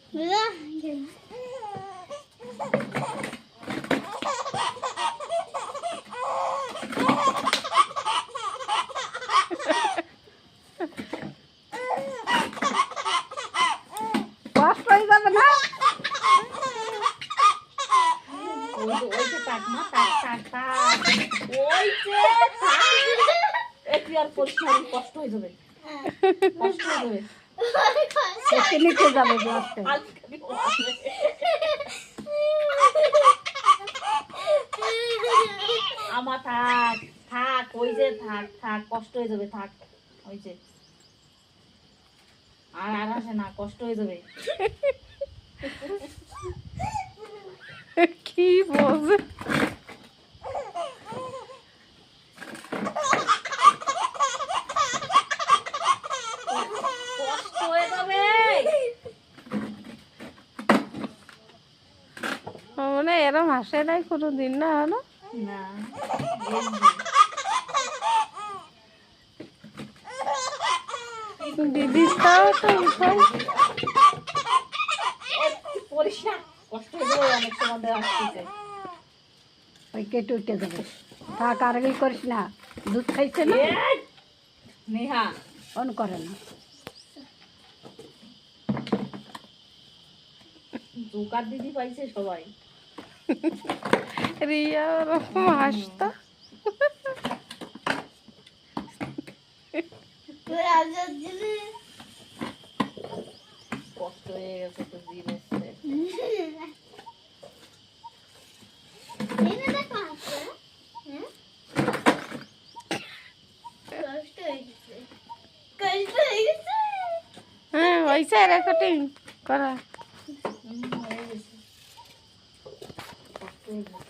কষ্ট হয়ে যাবে না? ওই যে থাক মা, থাক থাক থাক, ওই যে থাক, একটু আর পরিষ্কার, কষ্ট হয়ে যাবে, কষ্ট হয়ে যাবে, নিচে যাবে ব্লাডটা। আমার থাক থাক, ওই যে থাক থাক, কষ্ট হয়ে যাবে, থাক, ওই যে আর আর আসে না, কষ্ট হয়ে যাবে। কি বলছে? কষ্ট হয়ে যাবে। মানে এরম হাসে নাই কোনোদিন, না হলো না, দিদিটাও তো পরিষ্কার, কষ্ট হয়ে যাবে, অনেক সময় দেওয়া আসতেছে। ওই কেটে উঠে যাবে। থাক, আর কি করিস না, দুধ খাইছে না, এই, নেহা অন করে না। জোকার দিদি পাইছে সবাই। রিয়া ওরকম হাসতো। কষ্ট হয়ে গেছে তো জিরেছে। হ্যাঁ, হয়েছে রেকর্ডিং করা। হয়ে গেছে, কষ্ট হয়ে গেছে।